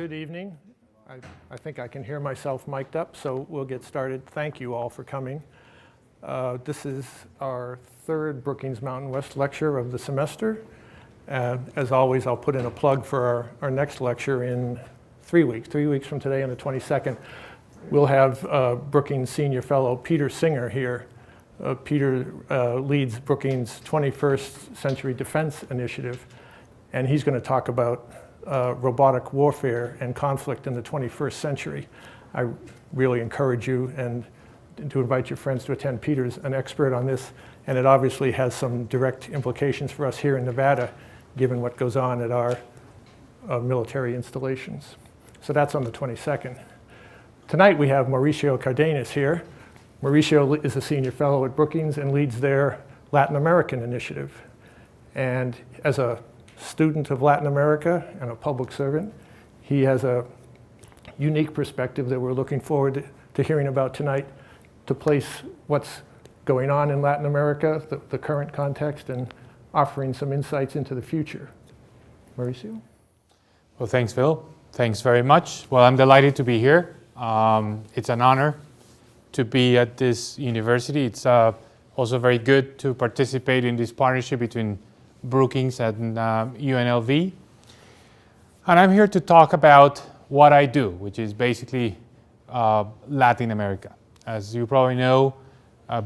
Good evening. I think I can hear myself mic'd up, so we'll get started. Thank you all for coming. This is our third Brookings Mountain West lecture of the semester. As always, I'll put in a plug for our next lecture in 3 weeks. 3 weeks from today on the 22nd. We'll have Brookings Senior Fellow Peter Singer here. Peter leads Brookings' 21st Century Defense Initiative, and he's going to talk about robotic warfare and conflict in the 21st century. I really encourage you and to invite your friends to attend. Peter's an expert on this, and it obviously has some direct implications for us here in Nevada, given what goes on at our military installations. So that's on the 22nd. Tonight we have Mauricio Cardenas here. Mauricio is a senior fellow at Brookings and leads their Latin American initiative. And as a student of Latin America and a public servant, he has a unique perspective that we're looking forward to hearing about tonight, to place what's going on in Latin America, the current context, and offering some insights into the future. Mauricio? Well, thanks, Phil. Thanks very much. Well, I'm delighted to be here. It's an honor to be at this university. It's also very good to participate in this partnership between Brookings and UNLV. And I'm here to talk about what I do, which is basically Latin America. As you probably know,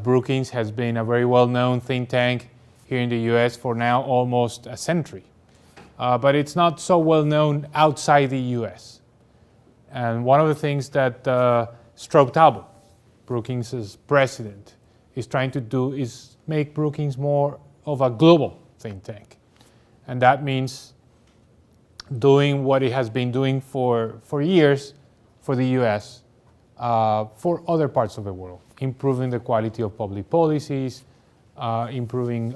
Brookings has been a very well-known think tank here in the US for now almost a century. But it's not so well-known outside the US. And one of the things that Stroke Talbot, Brookings' president, is trying to do is make Brookings more of a global think tank. And that means doing what it has been doing for years for the US, for other parts of the world, improving the quality of public policies, improving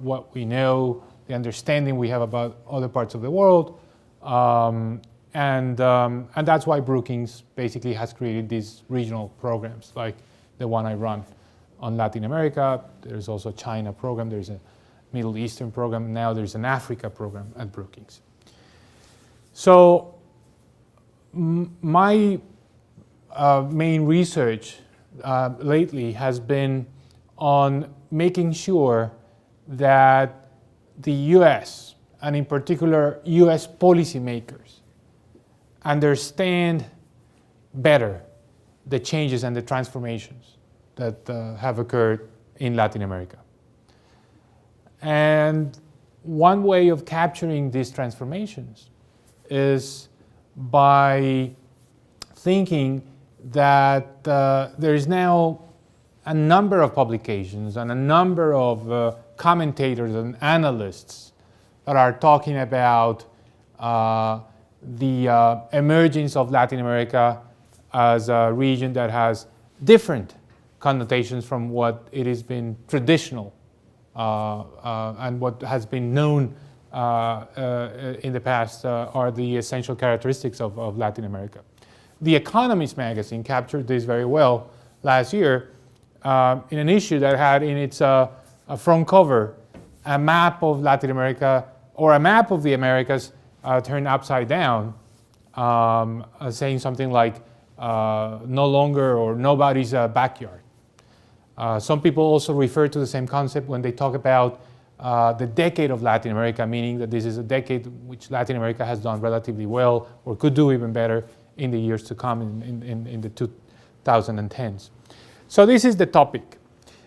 what we know, the understanding we have about other parts of the world. And that's why Brookings basically has created these regional programs like the one I run on Latin America. There's also a China program, there's a Middle Eastern program, now there's an Africa program at Brookings. So my main research lately has been on making sure that the US, and in particular US policymakers, understand better the changes and the transformations that have occurred in Latin America. And one way of capturing these transformations is by thinking that there is now a number of publications and a number of commentators and analysts that are talking about the emergence of Latin America as a region that has different connotations from what it has been traditional and what has been known in the past are the essential characteristics of Latin America. The Economist magazine captured this very well last year in an issue that had in its front cover a map of Latin America, or a map of the Americas turned upside down, saying something like no longer or nobody's backyard. Some people also refer to the same concept when they talk about the decade of Latin America, meaning that this is a decade which Latin America has done relatively well or could do even better in the years to come in the 2010s. So this is the topic.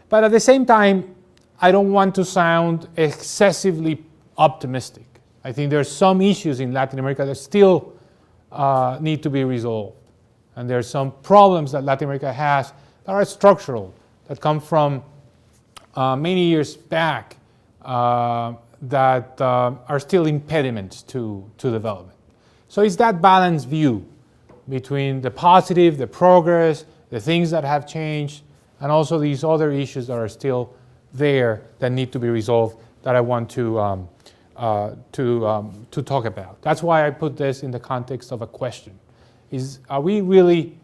But at the same time, I don't want to sound excessively optimistic. I think there are some issues in Latin America that still need to be resolved. And there are some problems that Latin America has that are structural, that come from many years back, that are still impediments to development. So it's that balanced view between the positive, the progress, the things that have changed, and also these other issues that are still there that need to be resolved that I want to talk about. That's why I put this in the context of a question. Are we really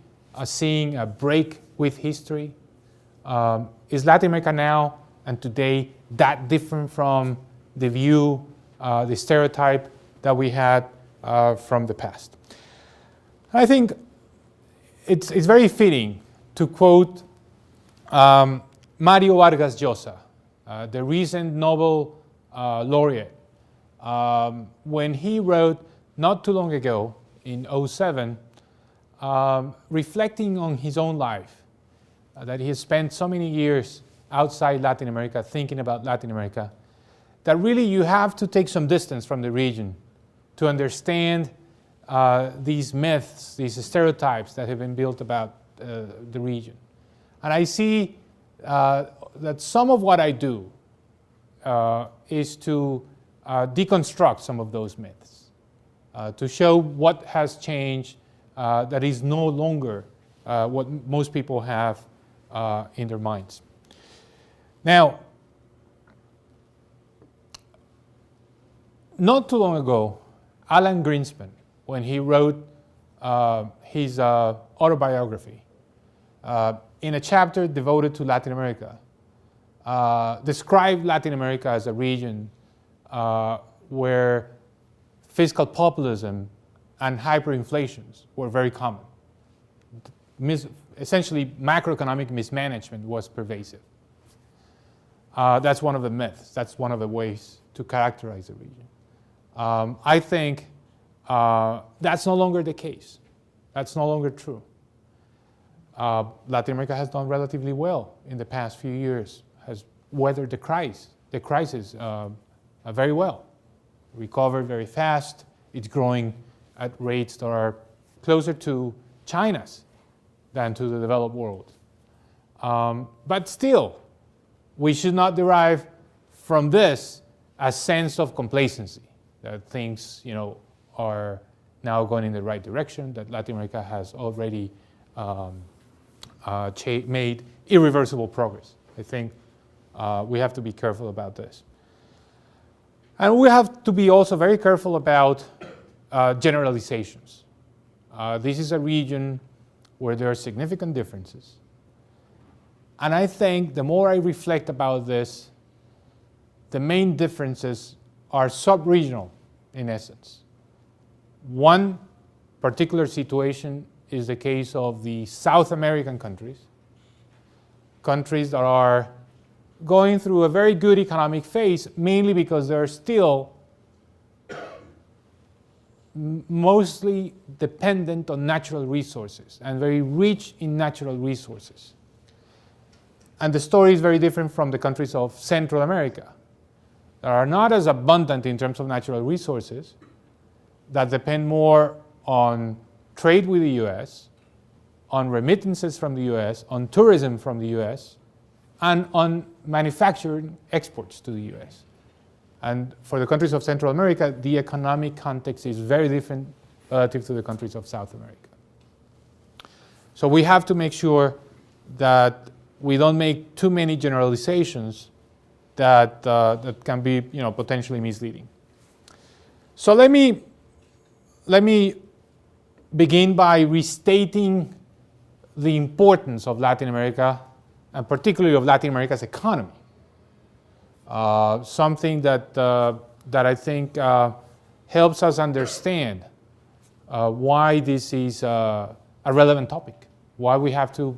seeing a break with history? Is Latin America now and today that different from the view, the stereotype that we had from the past? I think it's very fitting to quote Mario Vargas Llosa, the recent Nobel laureate, when he wrote not too long ago in 2007, reflecting on his own life, that he has spent so many years outside Latin America, thinking about Latin America, that really you have to take some distance from the region to understand these myths, these stereotypes that have been built about the region. And I see that some of what I do is to deconstruct some of those myths, to show what has changed that is no longer what most people have in their minds. Now, not too long ago, Alan Greenspan, when he wrote his autobiography, in a chapter devoted to Latin America, described Latin America as a region where fiscal populism and hyperinflations were very common. Essentially, macroeconomic mismanagement was pervasive. That's one of the myths. That's one of the ways to characterize the region. I think that's no longer the case. That's no longer true. Latin America has done relatively well in the past few years, has weathered the crisis very well, recovered very fast. It's growing at rates that are closer to China's than to the developed world. But still, we should not derive from this a sense of complacency, that things are now going in the right direction, that Latin America has already made irreversible progress. I think we have to be careful about this. And we have to be also very careful about generalizations. This is a region where there are significant differences. And I think the more I reflect about this, the main differences are sub-regional in essence. One particular situation is the case of the South American countries that are going through a very good economic phase, mainly because they're still mostly dependent on natural resources and very rich in natural resources. And the story is very different from the countries of Central America that are not as abundant in terms of natural resources, that depend more on trade with the US, on remittances from the US, on tourism from the US, and on manufacturing exports to the US. And for the countries of Central America, the economic context is very different relative to the countries of South America. So we have to make sure that we don't make too many generalizations that can be potentially misleading. So let me begin by restating the importance of Latin America, and particularly of Latin America's economy. Something that I think helps us understand why this is a relevant topic, why we have to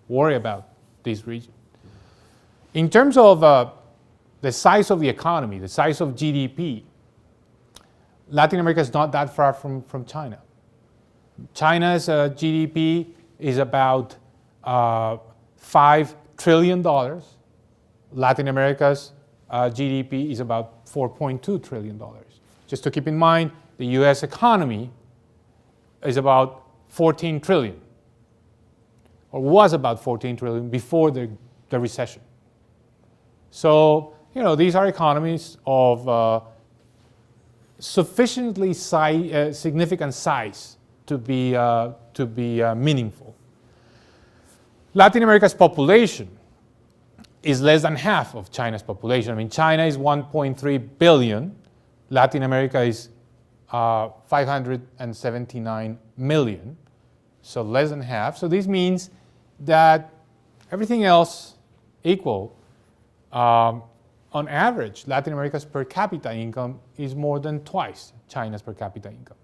worry about this region. In terms of the size of the economy, the size of GDP, Latin America is not that far from China. China's GDP is about $5 trillion. Latin America's GDP is about $4.2 trillion. Just to keep in mind, the US economy is about 14 trillion, or was about 14 trillion before the recession. So, these are economies of sufficiently significant size to be meaningful. Latin America's population is less than half of China's population. I mean, China is 1.3 billion. Latin America is 579 million, so less than half. So this means that everything else equal, on average, Latin America's per capita income is more than twice China's per capita income.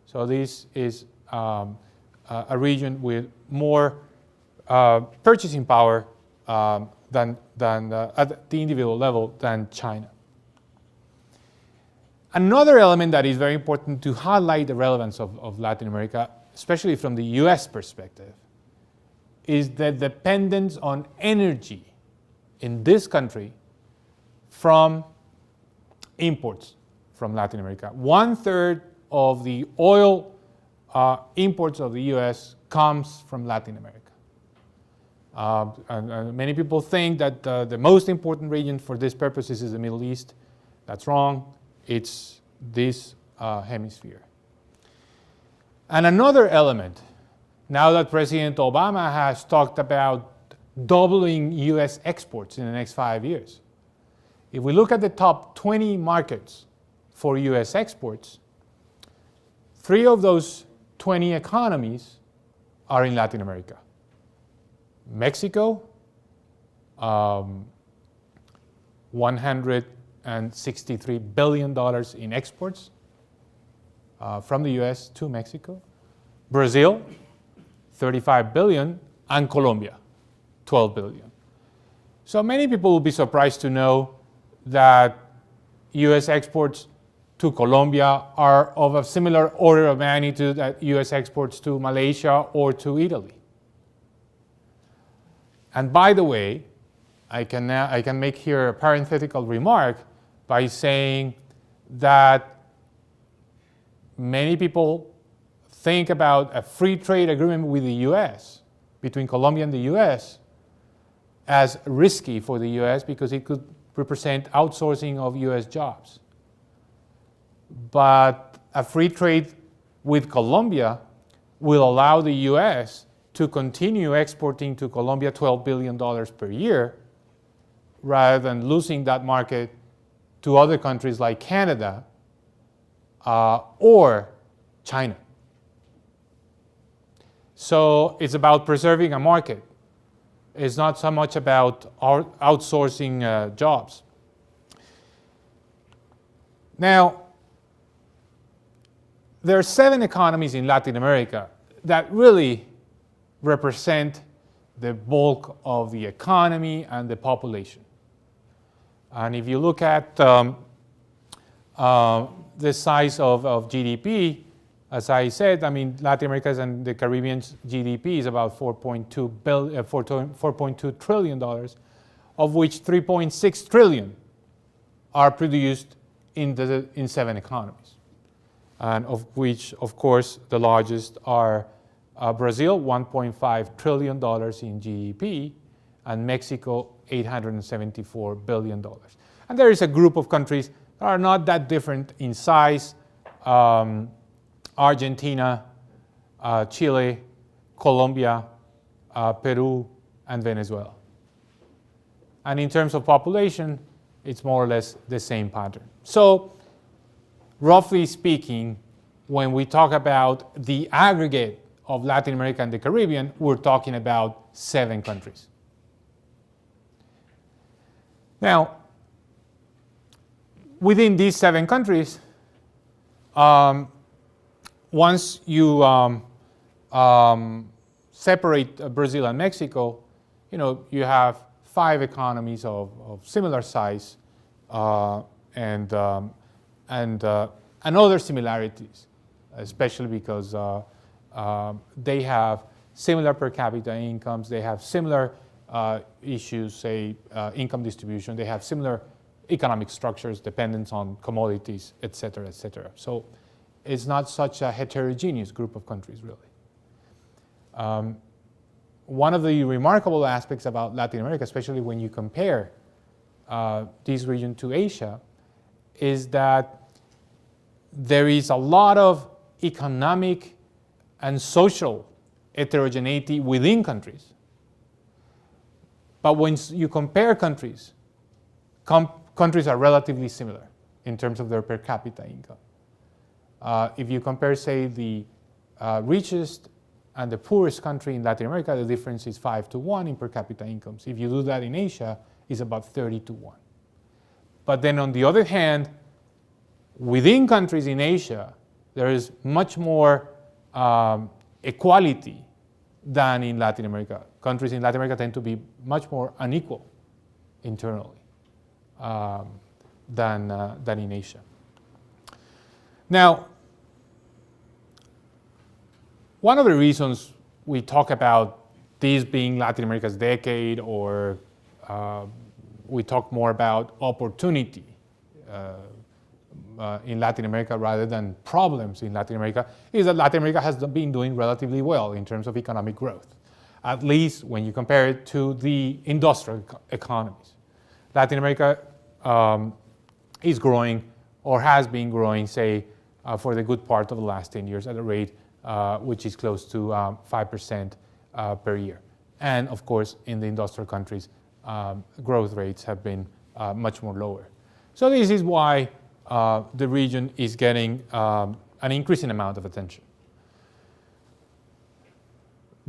So this is a region with more purchasing power than at the individual level than China. Another element that is very important to highlight the relevance of Latin America, especially from the US perspective, is the dependence on energy in this country from imports from Latin America. 1/3 of the oil imports of the US comes from Latin America. And many people think that the most important region for this purposes is the Middle East. That's wrong. It's this hemisphere. And another element, now that President Obama has talked about doubling US exports in the next 5 years, if we look at the top 20 markets for US exports, 3 of those 20 economies are in Latin America. Mexico, $163 billion in exports from the US to Mexico. Brazil, $35 billion, and Colombia, $12 billion. So many people will be surprised to know that US exports to Colombia are of a similar order of magnitude as US exports to Malaysia or to Italy. And by the way, I can make here a parenthetical remark by saying that many people think about a free trade agreement with the US, between Colombia and the US, as risky for the US because it could represent outsourcing of US jobs. But a free trade with Colombia will allow the US to continue exporting to Colombia $12 billion per year rather than losing that market to other countries like Canada or China. So it's about preserving a market. It's not so much about outsourcing jobs. Now, there are 7 economies in Latin America that really represent the bulk of the economy and the population. And if you look at the size of GDP, as I said, I mean, Latin America's and the Caribbean's GDP is about $4.2 trillion, of which $3.6 trillion are produced in 7 economies, and of which, of course, the largest are Brazil, $1.5 trillion in GDP, and Mexico, $874 billion. And there is a group of countries that are not that different in size. Argentina, Chile, Colombia, Peru, and Venezuela. And in terms of population, it's more or less the same pattern. So, roughly speaking, when we talk about the aggregate of Latin America and the Caribbean, we're talking about 7 countries. Now, within these 7 countries, once you separate Brazil and Mexico, you have 5 economies of similar size and other similarities, especially because they have similar per capita incomes, they have similar issues, say income distribution, they have similar economic structures, dependence on commodities, et cetera, et cetera. So it's not such a heterogeneous group of countries, really. One of the remarkable aspects about Latin America, especially when you compare this region to Asia, is that there is a lot of economic and social heterogeneity within countries. But when you compare countries, countries are relatively similar in terms of their per capita income. If you compare, say, the richest and the poorest country in Latin America, the difference is 5-1 in per capita incomes. If you do that in Asia, it's about 30-1. But then on the other hand, within countries in Asia, there is much more equality than in Latin America. Countries in Latin America tend to be much more unequal internally than in Asia. Now, one of the reasons we talk about this being Latin America's decade, or we talk more about opportunity in Latin America rather than problems in Latin America, is that Latin America has been doing relatively well in terms of economic growth, at least when you compare it to the industrial economies. Latin America is growing, or has been growing, say, for the good part of the last 10 years at a rate which is close to 5% per year. And of course, in the industrial countries, growth rates have been much more lower. So this is why the region is getting an increasing amount of attention.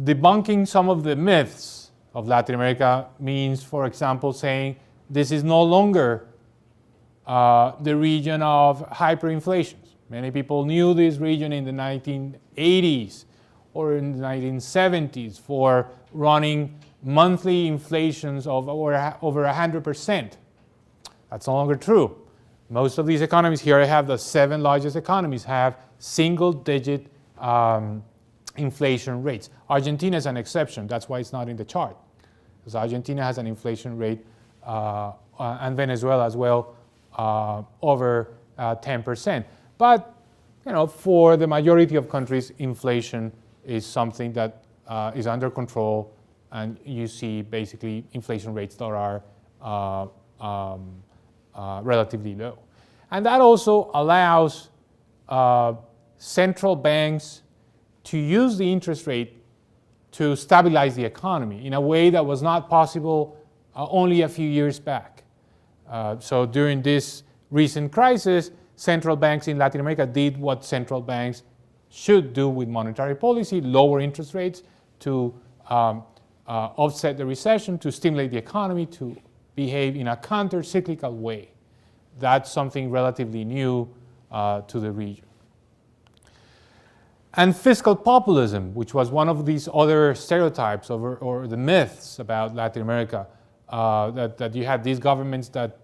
Debunking some of the myths of Latin America means, for example, saying this is no longer the region of hyperinflations. Many people knew this region in the 1980s or in the 1970s for running monthly inflations of over 100%. That's no longer true. Most of these economies, here I have the 7 largest economies, have single-digit inflation rates. Argentina is an exception. That's why it's not in the chart, because Argentina has an inflation rate, and Venezuela as well, over 10%. But for the majority of countries, inflation is something that is under control, and you see basically inflation rates that are relatively low. And that also allows central banks to use the interest rate to stabilize the economy in a way that was not possible only a few years back. So during this recent crisis, central banks in Latin America did what central banks should do with monetary policy: lower interest rates to offset the recession, to stimulate the economy, to behave in a counter-cyclical way. That's something relatively new to the region. And fiscal populism, which was one of these other stereotypes or the myths about Latin America, that you had these governments that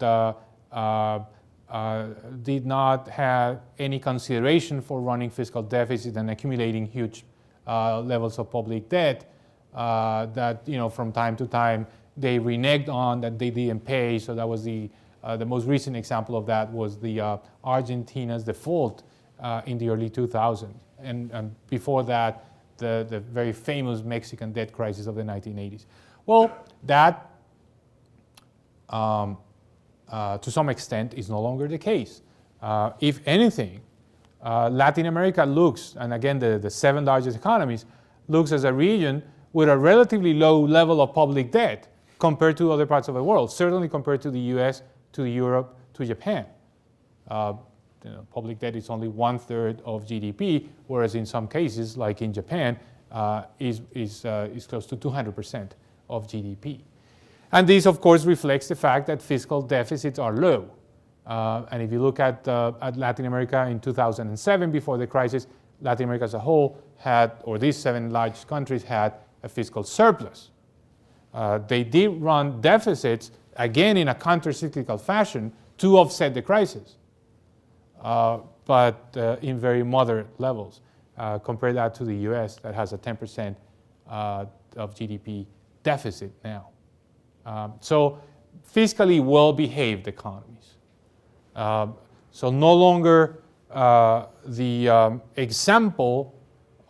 did not have any consideration for running fiscal deficit and accumulating huge levels of public debt, that from time to time they reneged on, that they didn't pay. So that was the most recent example of that was the Argentina's default in the early 2000s, and before that the very famous Mexican debt crisis of the 1980s. Well, that to some extent is no longer the case. If anything, Latin America looks, and again the 7 largest economies, looks as a region with a relatively low level of public debt compared to other parts of the world, certainly compared to the US, to Europe, to Japan. Public debt is only 1/3 of GDP, whereas in some cases, like in Japan, is close to 200% of GDP. And this, of course, reflects the fact that fiscal deficits are low. And if you look at Latin America in 2007, before the crisis, Latin America as a whole had, or these 7 large countries had, a fiscal surplus. They did run deficits, again in a counter-cyclical fashion, to offset the crisis, but in very moderate levels. Compare that to the US, that has a 10% of GDP deficit now. So fiscally well-behaved economies. So no longer the example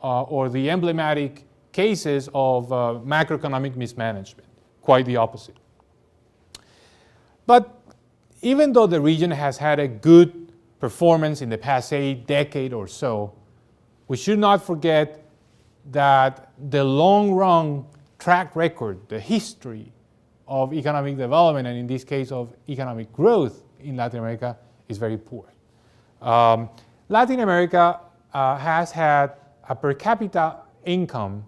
or the emblematic cases of macroeconomic mismanagement, quite the opposite. But even though the region has had a good performance in the past decade or so, we should not forget that the long-run track record, the history of economic development, and in this case of economic growth in Latin America, is very poor. Latin America has had a per capita income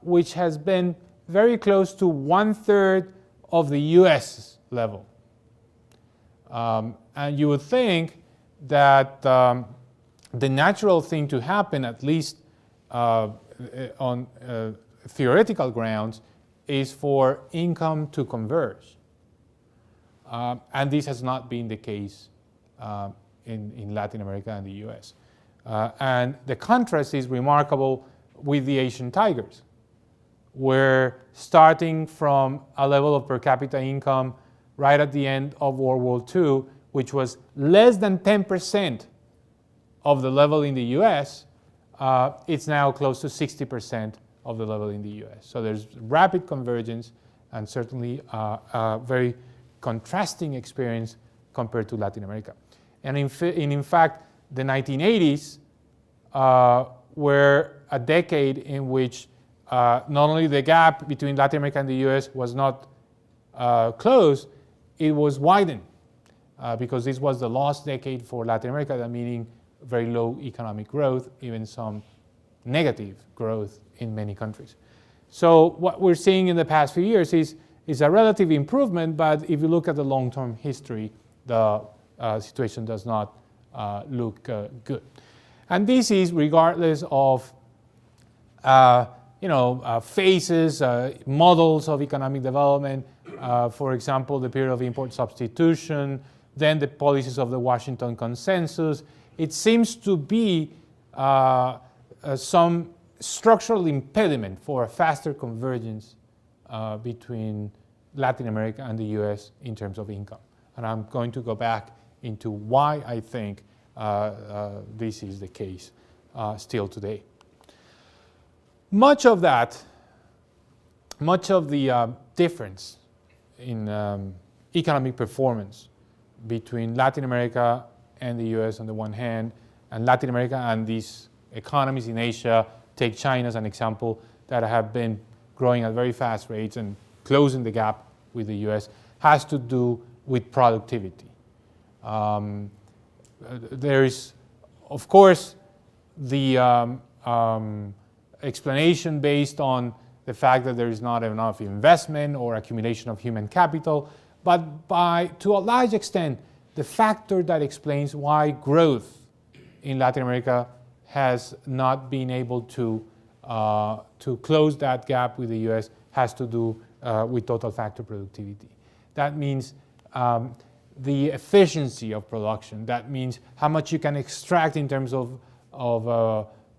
which has been very close to 1/3 of the US level. And you would think that the natural thing to happen, at least on theoretical grounds, is for income to converge. And this has not been the case in Latin America and the US. And the contrast is remarkable with the Asian tigers, where starting from a level of per capita income right at the end of World War II, which was less than 10% of the level in the US, it's now close to 60% of the level in the US. So there's rapid convergence and certainly a very contrasting experience compared to Latin America. And in fact, the 1980s were a decade in which not only the gap between Latin America and the US was not closed, it was widened because this was the lost decade for Latin America, that meaning very low economic growth, even some negative growth in many countries. So what we're seeing in the past few years is a relative improvement, but if you look at the long-term history, the situation does not look good. And this is regardless of phases, models of economic development, for example, the period of import substitution, then the policies of the Washington Consensus. It seems to be some structural impediment for a faster convergence between Latin America and the US in terms of income. And I'm going to go back into why I think this is the case still today. Much of the difference in economic performance between Latin America and the US on the one hand, and Latin America and these economies in Asia, take China as an example, that have been growing at very fast rates and closing the gap with the US, has to do with productivity. There is, of course, the explanation based on the fact that there is not enough investment or accumulation of human capital, but to a large extent, the factor that explains why growth in Latin America has not been able to close that gap with the US has to do with total factor productivity. That means the efficiency of production. That means how much you can extract in terms of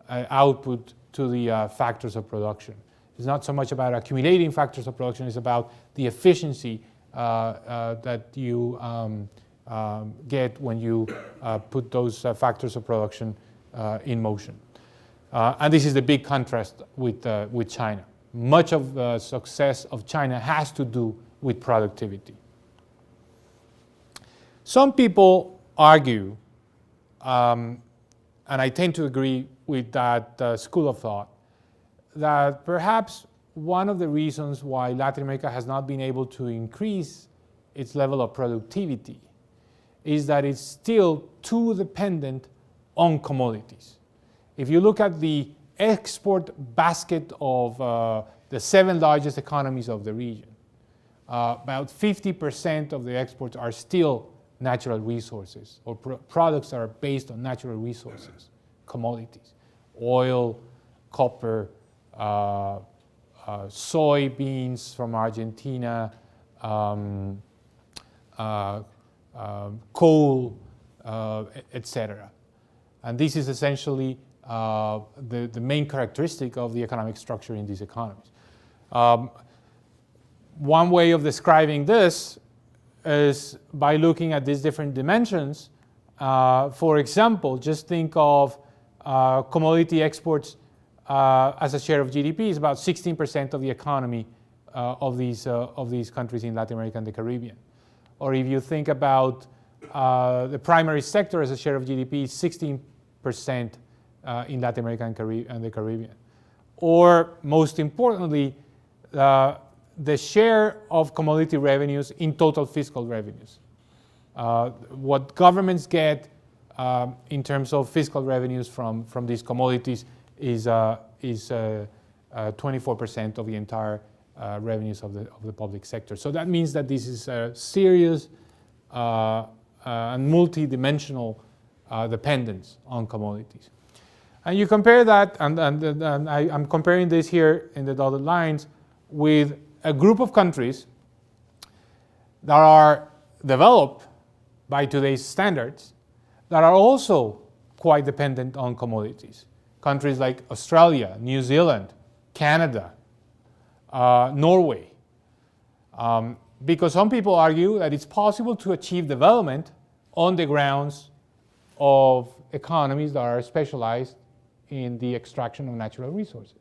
output to the factors of production. It's not so much about accumulating factors of production, it's about the efficiency that you get when you put those factors of production in motion. And this is the big contrast with China. Much of the success of China has to do with productivity. Some people argue, and I tend to agree with that school of thought, that perhaps one of the reasons why Latin America has not been able to increase its level of productivity is that it's still too dependent on commodities. If you look at the export basket of the 7 largest economies of the region, about 50% of the exports are still natural resources, or products that are based on natural resources, commodities, oil, copper, soybeans from Argentina, coal, etc. And this is essentially the main characteristic of the economic structure in these economies. One way of describing this is by looking at these different dimensions. For example, just think of commodity exports as a share of GDP is about 16% of the economy of these countries in Latin America and the Caribbean. Or if you think about the primary sector as a share of GDP, 16% in Latin America and the Caribbean. Or most importantly, the share of commodity revenues in total fiscal revenues. What governments get in terms of fiscal revenues from these commodities is 24% of the entire revenues of the public sector. So that means that this is a serious and multi-dimensional dependence on commodities. And you compare that, and I'm comparing this here in the dotted lines with a group of countries that are developed by today's standards that are also quite dependent on commodities. Countries like Australia, New Zealand, Canada, Norway. Because some people argue that it's possible to achieve development on the grounds of economies that are specialized in the extraction of natural resources.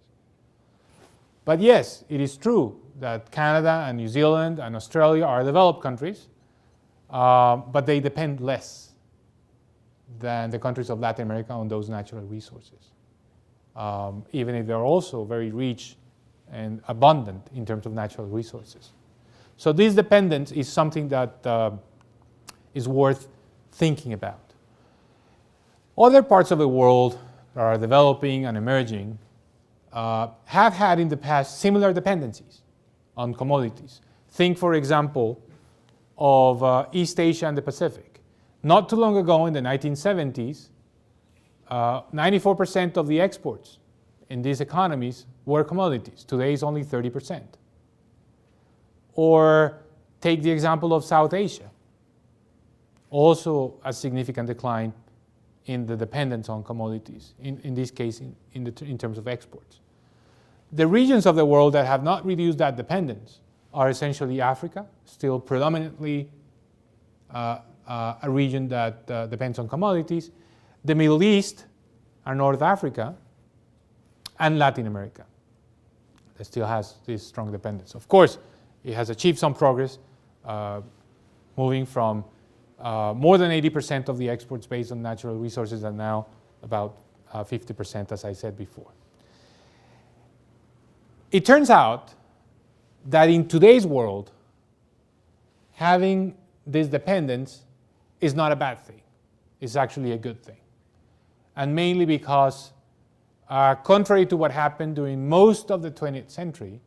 But yes, it is true that Canada and New Zealand and Australia are developed countries, but they depend less than the countries of Latin America on those natural resources, even if they're also very rich and abundant in terms of natural resources. So this dependence is something that is worth thinking about. Other parts of the world that are developing and emerging have had in the past similar dependencies on commodities. Think, for example, of East Asia and the Pacific. Not too long ago, in the 1970s, 94% of the exports in these economies were commodities. Today it's only 30%. Or take the example of South Asia. Also a significant decline in the dependence on commodities, in this case in terms of exports. The regions of the world that have not reduced that dependence are essentially Africa, still predominantly a region that depends on commodities, the Middle East and North Africa, and Latin America that still has this strong dependence. Of course, it has achieved some progress, moving from more than 80% of the exports based on natural resources and now about 50%, as I said before. It turns out that in today's world, having this dependence is not a bad thing. It's actually a good thing. And mainly because, contrary to what happened during most of the 20th century,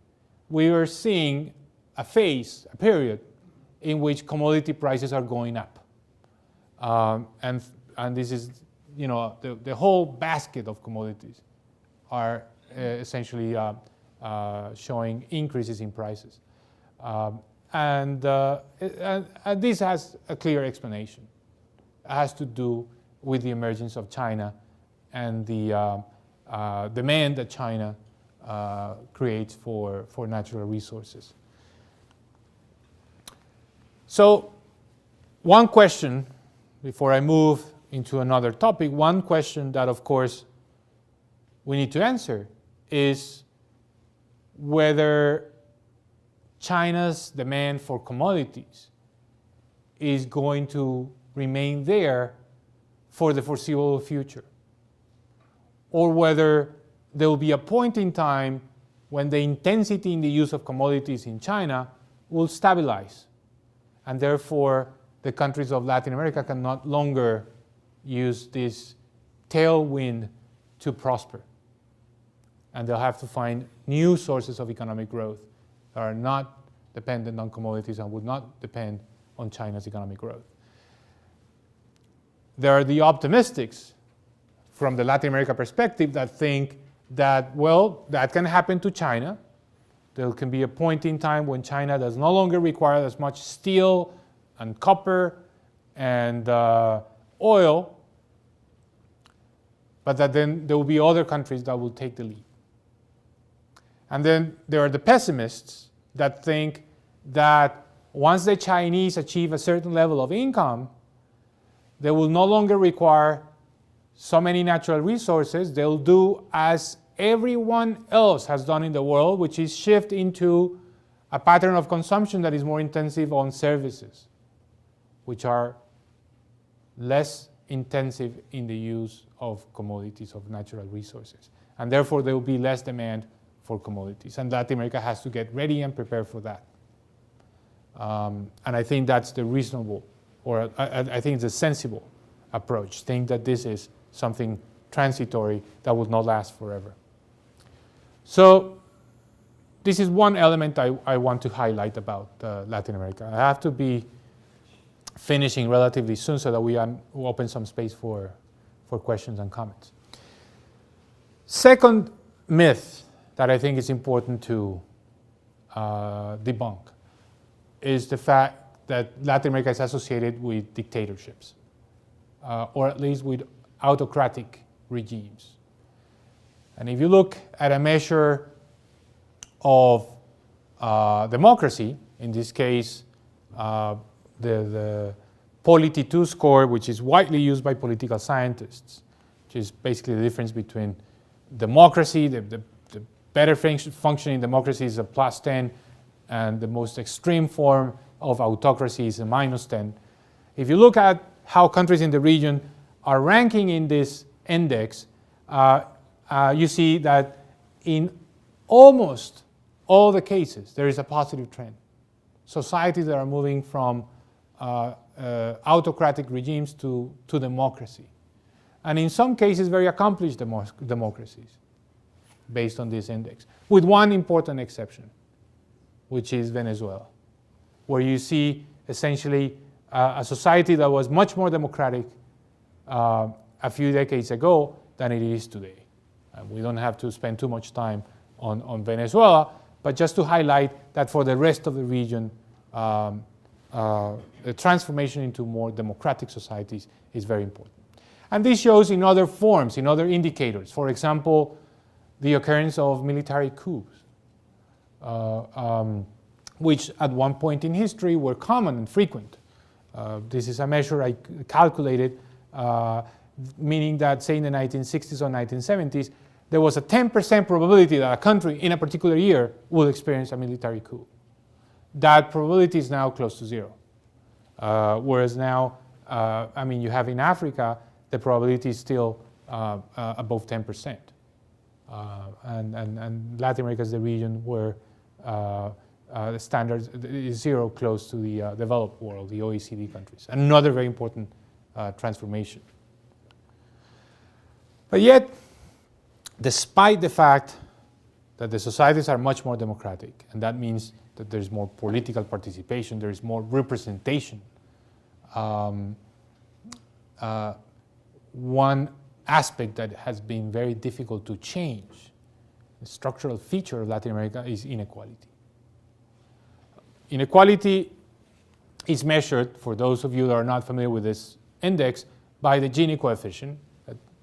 we are seeing a period in which commodity prices are going up. And this is, the whole basket of commodities are essentially showing increases in prices. And this has a clear explanation. It has to do with the emergence of China and the demand that China creates for natural resources. So one question, before I move into another topic, one question that, of course, we need to answer is whether China's demand for commodities is going to remain there for the foreseeable future, or whether there will be a point in time when the intensity in the use of commodities in China will stabilize, and therefore the countries of Latin America can no longer use this tailwind to prosper. And they'll have to find new sources of economic growth that are not dependent on commodities and would not depend on China's economic growth. There are the optimists from the Latin America perspective that think that, well, that can happen to China. There can be a point in time when China does no longer require as much steel and copper and oil, but that then there will be other countries that will take the lead. And then there are the pessimists that think that once the Chinese achieve a certain level of income, they will no longer require so many natural resources. They'll do as everyone else has done in the world, which is shift into a pattern of consumption that is more intensive on services, which are less intensive in the use of commodities, of natural resources. And therefore, there will be less demand for commodities. And Latin America has to get ready and prepare for that. And I think that's the reasonable, or I think it's a sensible approach. Think that this is something transitory that will not last forever. So this is one element I want to highlight about Latin America. I have to be finishing relatively soon so that we open some space for questions and comments. Second myth that I think is important to debunk is the fact that Latin America is associated with dictatorships, or at least with autocratic regimes. And if you look at a measure of democracy, in this case, the Polity2 score, which is widely used by political scientists, which is basically the difference between democracy, the better functioning democracy is a +10, and the most extreme form of autocracy is a -10. If you look at how countries in the region are ranking in this index, you see that in almost all the cases there is a positive trend. Societies that are moving from autocratic regimes to democracy. And in some cases, very accomplished democracies based on this index, with one important exception, which is Venezuela, where you see essentially a society that was much more democratic a few decades ago than it is today. And we don't have to spend too much time on Venezuela, but just to highlight that for the rest of the region, the transformation into more democratic societies is very important. And this shows in other forms, in other indicators. For example, the occurrence of military coups, which at one point in history were common and frequent. This is a measure I calculated, meaning that, say, in the 1960s or 1970s, there was a 10% probability that a country in a particular year will experience a military coup. That probability is now close to zero. Whereas now, you have in Africa, the probability is still above 10%. And Latin America is the region where the standard is zero, close to the developed world, the OECD countries. Another very important transformation. But yet, despite the fact that the societies are much more democratic, and that means that there's more political participation, there is more representation, one aspect that has been very difficult to change, the structural feature of Latin America, is inequality. Inequality is measured, for those of you that are not familiar with this index, by the Gini coefficient.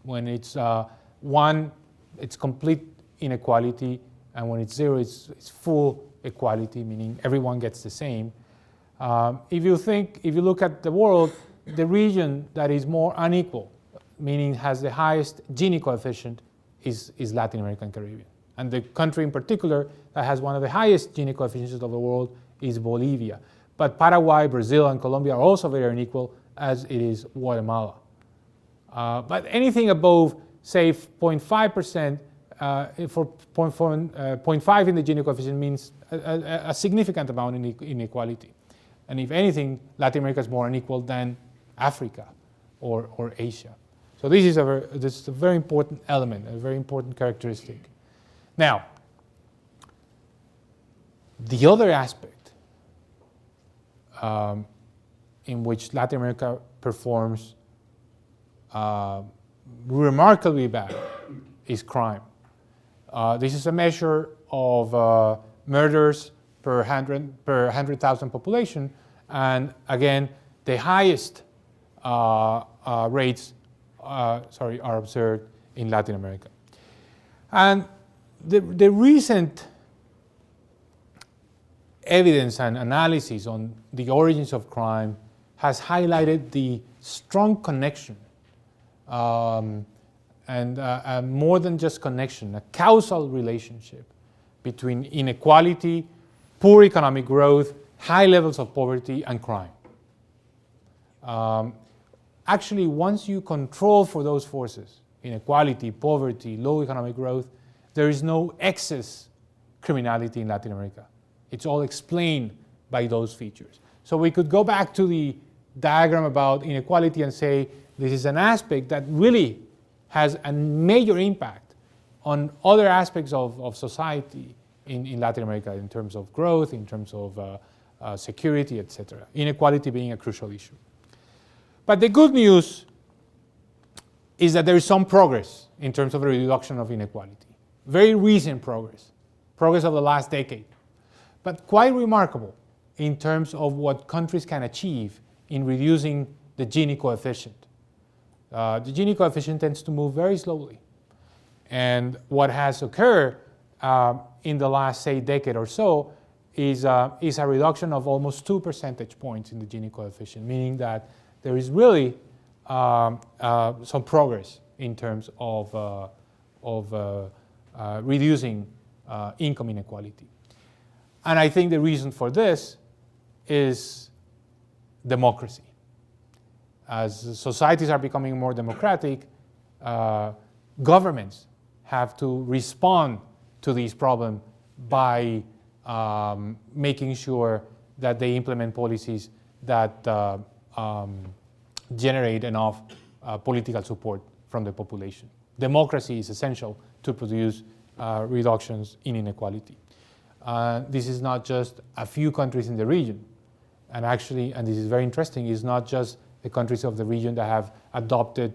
When it's 1, it's complete inequality, and when it's 0, it's full equality, meaning everyone gets the same. If you look at the world, the region that is more unequal, meaning has the highest Gini coefficient, is Latin America and Caribbean. And the country in particular that has one of the highest Gini coefficients of the world is Bolivia. But Paraguay, Brazil, and Colombia are also very unequal, as it is Guatemala. But anything above, say, 0.5%, for 0.5 in the Gini coefficient means a significant amount in inequality. And if anything, Latin America is more unequal than Africa or Asia. So this is a very important element, a very important characteristic. Now, the other aspect in which Latin America performs remarkably bad is crime. This is a measure of murders per 100,000 population, and again, the highest rates are observed in Latin America. And the recent evidence and analysis on the origins of crime has highlighted the strong connection, and more than just connection, a causal relationship between inequality, poor economic growth, high levels of poverty, and crime. Actually, once you control for those forces, inequality, poverty, low economic growth, there is no excess criminality in Latin America. It's all explained by those features. So we could go back to the diagram about inequality and say this is an aspect that really has a major impact on other aspects of society in Latin America, in terms of growth, in terms of security, etc. Inequality being a crucial issue. But the good news is that there is some progress in terms of the reduction of inequality. Very recent progress of the last decade, but quite remarkable in terms of what countries can achieve in reducing the Gini coefficient. The Gini coefficient tends to move very slowly. And what has occurred in the last, say, decade or so is a reduction of almost 2 percentage points in the Gini coefficient, meaning that there is really some progress in terms of reducing income inequality. And I think the reason for this is democracy. As societies are becoming more democratic, governments have to respond to these problems by making sure that they implement policies that generate enough political support from the population. Democracy is essential to produce reductions in inequality. This is not just a few countries in the region. And actually, and this is very interesting, it's not just the countries of the region that have adopted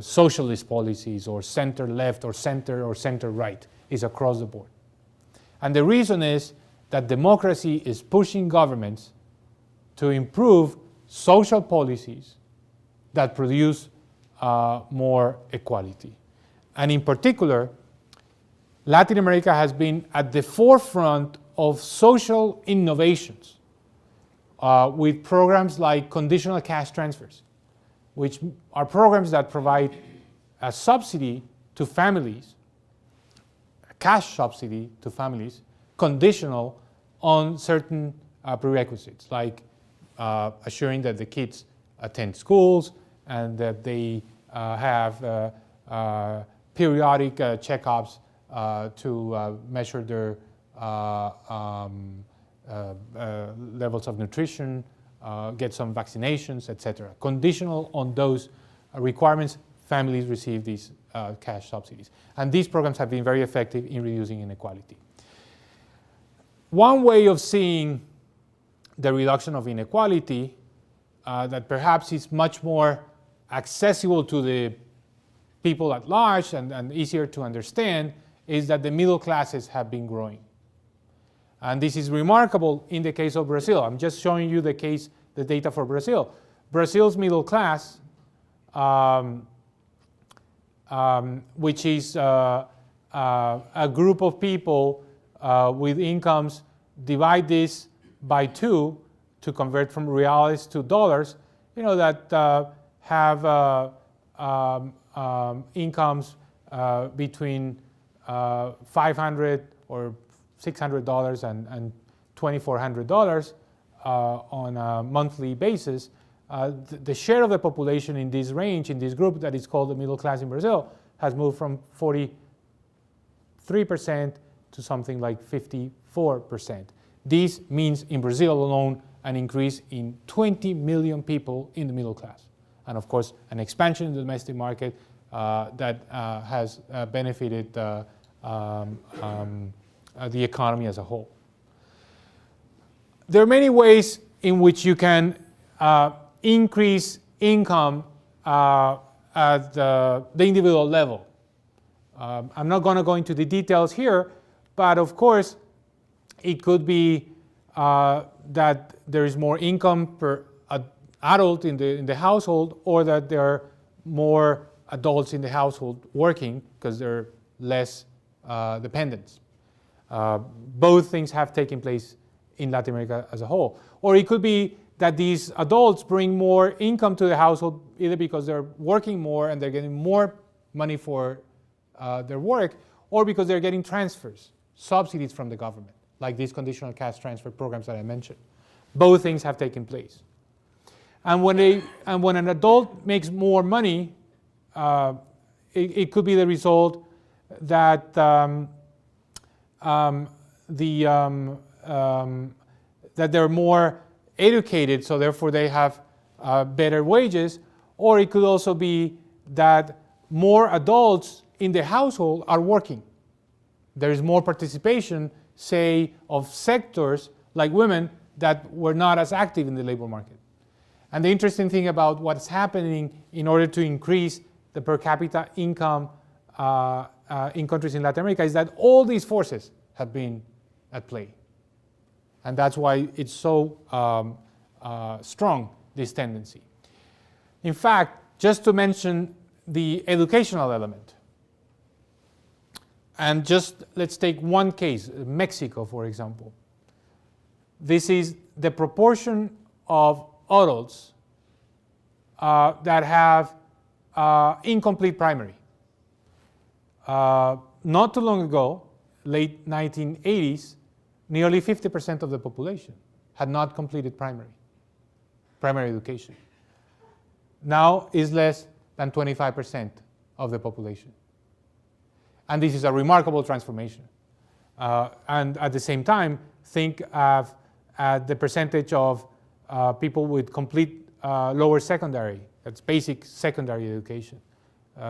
socialist policies or center-left or center-right. It's across the board. And the reason is that democracy is pushing governments to improve social policies that produce more equality. And in particular, Latin America has been at the forefront of social innovations with programs like conditional cash transfers, which are programs that provide a subsidy to families, a cash subsidy to families, conditional on certain prerequisites, like assuring that the kids attend schools and that they have periodic checkups to measure their levels of nutrition, get some vaccinations, etc. Conditional on those requirements, families receive these cash subsidies. And these programs have been very effective in reducing inequality. One way of seeing the reduction of inequality that perhaps is much more accessible to the people at large and easier to understand is that the middle classes have been growing. And this is remarkable in the case of Brazil. I'm just showing you the data for Brazil. Brazil's middle class, which is a group of people with incomes, divide this by 2 to convert from reals to dollars, that have incomes between $500 or $600 and $2,400 on a monthly basis. The share of the population in this range, in this group that is called the middle class in Brazil, has moved from 43% to something like 54%. This means in Brazil alone an increase in 20 million people in the middle class. And of course, an expansion in the domestic market that has benefited the economy as a whole. There are many ways in which you can increase income at the individual level. I'm not going to go into the details here, but of course, it could be that there is more income per adult in the household, or that there are more adults in the household working because there are less dependents. Both things have taken place in Latin America as a whole. Or it could be that these adults bring more income to the household either because they're working more and they're getting more money for their work, or because they're getting transfers, subsidies from the government, like these conditional cash transfer programs that I mentioned. Both things have taken place. And when an adult makes more money, it could be the result that that they're more educated, so therefore they have better wages, or it could also be that more adults in the household are working. There is more participation, say, of sectors like women, that were not as active in the labor market. And the interesting thing about what's happening in order to increase the per capita income in countries in Latin America is that all these forces have been at play. And that's why it's so strong, this tendency. In fact, just to mention the educational element, and just let's take one case, Mexico, for example. This is the proportion of adults that have incomplete primary. Not too long ago, late 1980s, nearly 50% of the population had not completed primary education. Now is less than 25% of the population. And this is a remarkable transformation. And at the same time, think of the percentage of people with complete lower secondary, that's basic secondary education.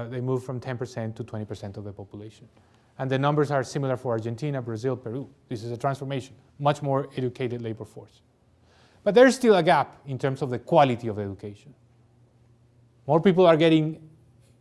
They move from 10% to 20% of the population. And the numbers are similar for Argentina, Brazil, Peru. This is a transformation, much more educated labor force. But there's still a gap in terms of the quality of education. More people are getting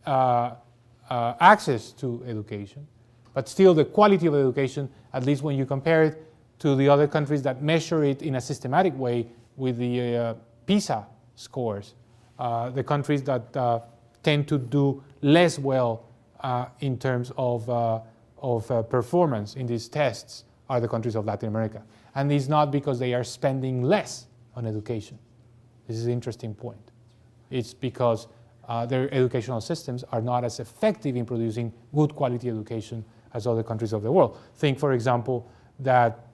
access to education, but still the quality of education, at least when you compare it to the other countries that measure it in a systematic way with the PISA scores, the countries that tend to do less well in terms of performance in these tests are the countries of Latin America. And it's not because they are spending less on education. This is an interesting point. It's because their educational systems are not as effective in producing good quality education as other countries of the world. Think, for example, that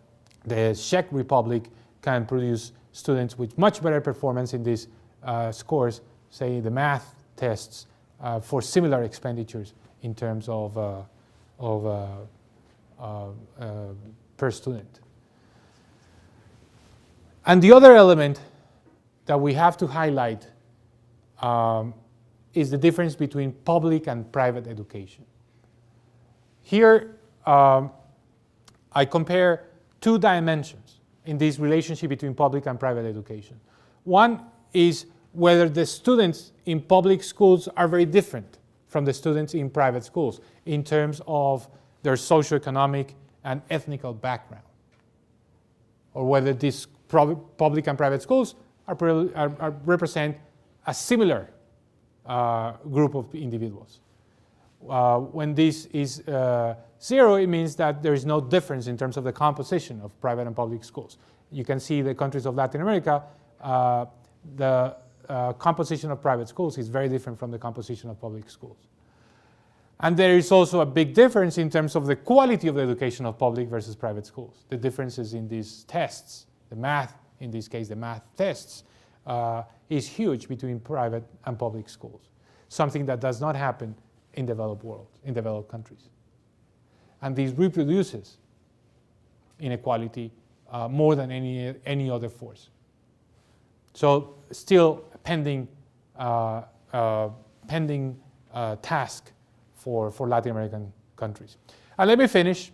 the Czech Republic can produce students with much better performance in these scores, say the math tests, for similar expenditures in terms of per student. And the other element that we have to highlight is the difference between public and private education. Here, I compare two dimensions in this relationship between public and private education. One is whether the students in public schools are very different from the students in private schools in terms of their socioeconomic and ethnical background, or whether these public and private schools represent a similar group of individuals. When this is zero, it means that there is no difference in terms of the composition of private and public schools. You can see the countries of Latin America, the composition of private schools is very different from the composition of public schools. And there is also a big difference in terms of the quality of the education of public versus private schools. The differences in these tests, the math, in this case the math tests, is huge between private and public schools, something that does not happen in developed world, in developed countries. And this reproduces inequality more than any other force. So still pending task for Latin American countries. And let me finish,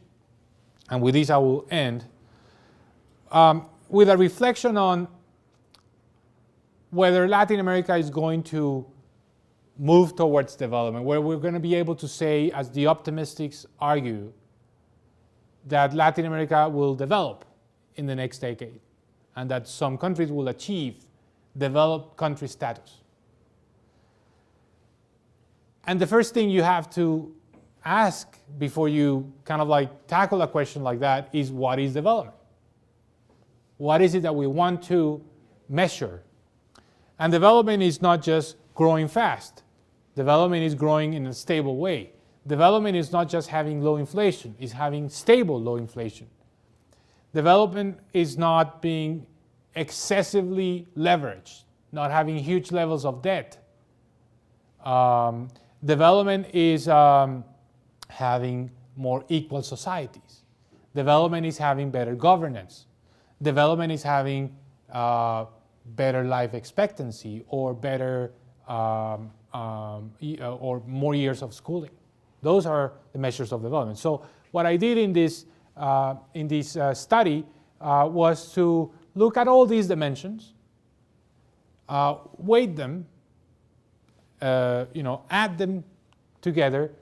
and with this I will end, with a reflection on whether Latin America is going to move towards development, where we're going to be able to say, as the optimists argue, that Latin America will develop in the next decade, and that some countries will achieve developed country status. And the first thing you have to ask before you kind of like tackle a question like that is, what is development? What is it that we want to measure? And development is not just growing fast. Development is growing in a stable way. Development is not just having low inflation, it's having stable low inflation. Development is not being excessively leveraged, not having huge levels of debt. Development is having more equal societies. Development is having better governance. Development is having better life expectancy or better or more years of schooling. Those are the measures of development. So what I did in this study was to look at all these dimensions, weight them, add them together,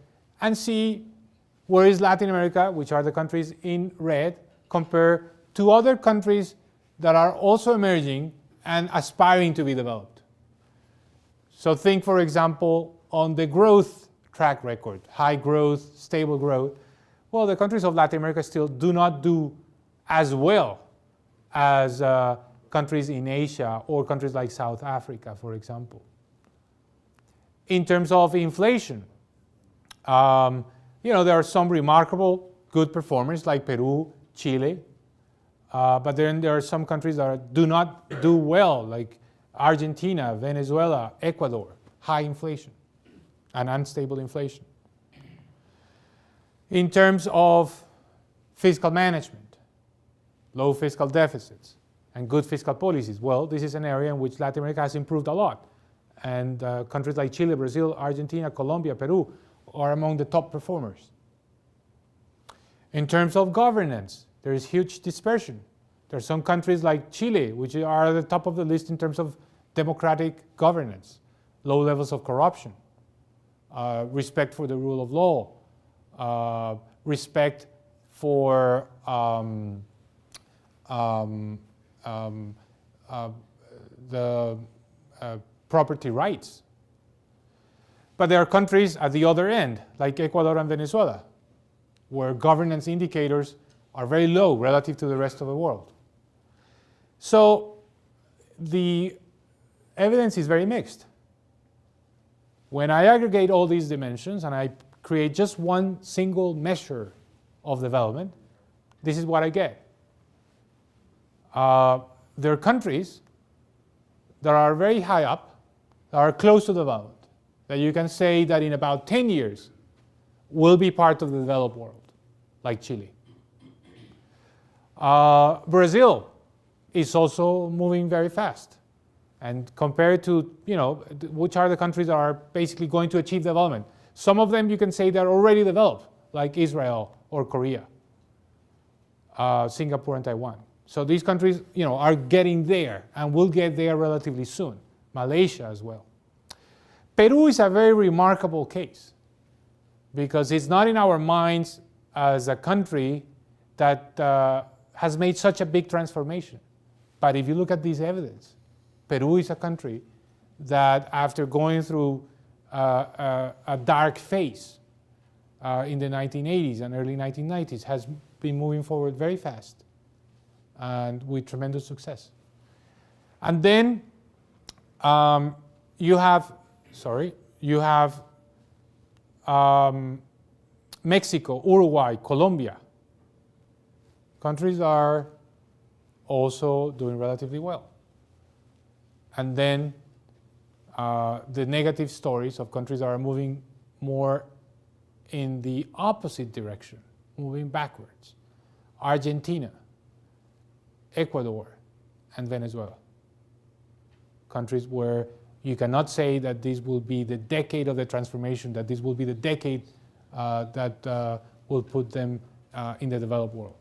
and see where is Latin America, which are the countries in red, compared to other countries that are also emerging and aspiring to be developed. So think, for example, on the growth track record, high growth, stable growth. Well, the countries of Latin America still do not do as well as countries in Asia or countries like South Africa, for example. In terms of inflation, there are some remarkable good performers like Peru, Chile, but then there are some countries that do not do well, like Argentina, Venezuela, Ecuador, high inflation and unstable inflation. In terms of fiscal management, low fiscal deficits, and good fiscal policies, well, this is an area in which Latin America has improved a lot. And countries like Chile, Brazil, Argentina, Colombia, Peru are among the top performers. In terms of governance, there is huge dispersion. There are some countries like Chile, which are at the top of the list in terms of democratic governance, low levels of corruption, respect for the rule of law, respect for the property rights. But there are countries at the other end, like Ecuador and Venezuela, where governance indicators are very low relative to the rest of the world. So the evidence is very mixed. When I aggregate all these dimensions and I create just one single measure of development, this is what I get. There are countries that are very high up, that are close to development, that you can say that in about 10 years will be part of the developed world, like Chile. Brazil is also moving very fast. And compared to, which are the countries that are basically going to achieve development, some of them you can say they're already developed, like Israel or Korea, Singapore and Taiwan. So these countries, are getting there and will get there relatively soon. Malaysia as well. Peru is a very remarkable case because it's not in our minds as a country that has made such a big transformation. But if you look at this evidence, Peru is a country that after going through a dark phase in the 1980s and early 1990s has been moving forward very fast and with tremendous success. And then you have Mexico, Uruguay, Colombia. Countries are also doing relatively well. And then the negative stories of countries that are moving more in the opposite direction, moving backwards. Argentina, Ecuador, and Venezuela. Countries where you cannot say that this will be the decade of the transformation, that this will be the decade that will put them in the developed world.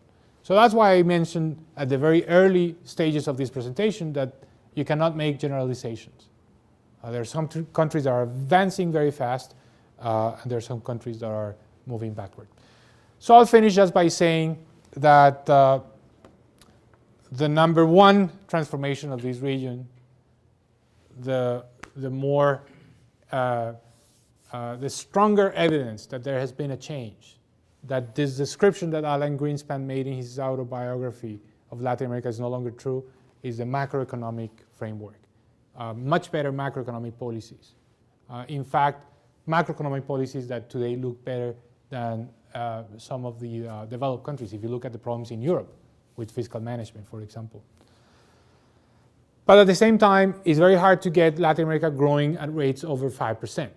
So that's why I mentioned at the very early stages of this presentation that you cannot make generalizations. There are some countries that are advancing very fast, and there are some countries that are moving backward. So I'll finish just by saying that the number one transformation of this region, the stronger evidence that there has been a change, that this description that Alan Greenspan made in his autobiography of Latin America is no longer true, is the macroeconomic framework. Much better macroeconomic policies. In fact, macroeconomic policies that today look better than some of the developed countries, if you look at the problems in Europe with fiscal management, for example. But at the same time, it's very hard to get Latin America growing at rates over 5%.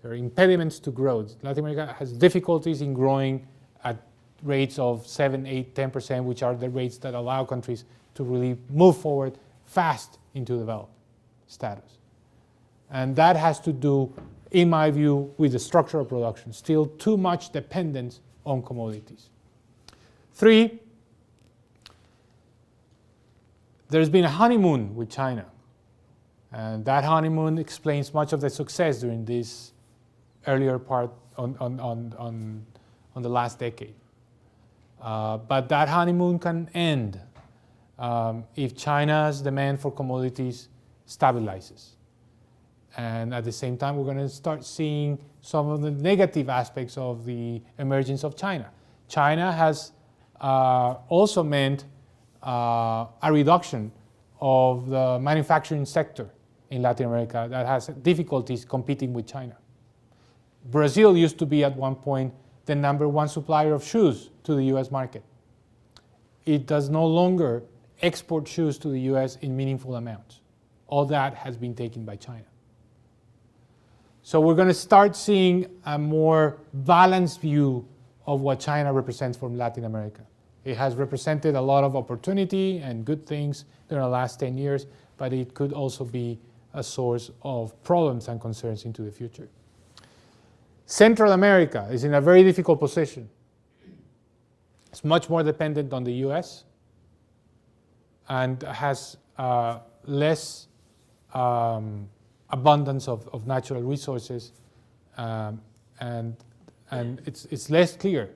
There are impediments to growth. Latin America has difficulties in growing at rates of 7, 8, 10%, which are the rates that allow countries to really move forward fast into developed status. And that has to do, in my view, with the structure of production. Still too much dependence on commodities. 3, there's been a honeymoon with China. And that honeymoon explains much of the success during this earlier part on the last decade. But that honeymoon can end if China's demand for commodities stabilizes. And at the same time, we're going to start seeing some of the negative aspects of the emergence of China. China has also meant a reduction of the manufacturing sector in Latin America that has difficulties competing with China. Brazil used to be at one point the #1 supplier of shoes to the US market. It does no longer export shoes to the US in meaningful amounts. All that has been taken by China. So we're going to start seeing a more balanced view of what China represents for Latin America. It has represented a lot of opportunity and good things during the last 10 years, but it could also be a source of problems and concerns into the future. Central America is in a very difficult position. It's much more dependent on the US and has less abundance of natural resources, and it's less clear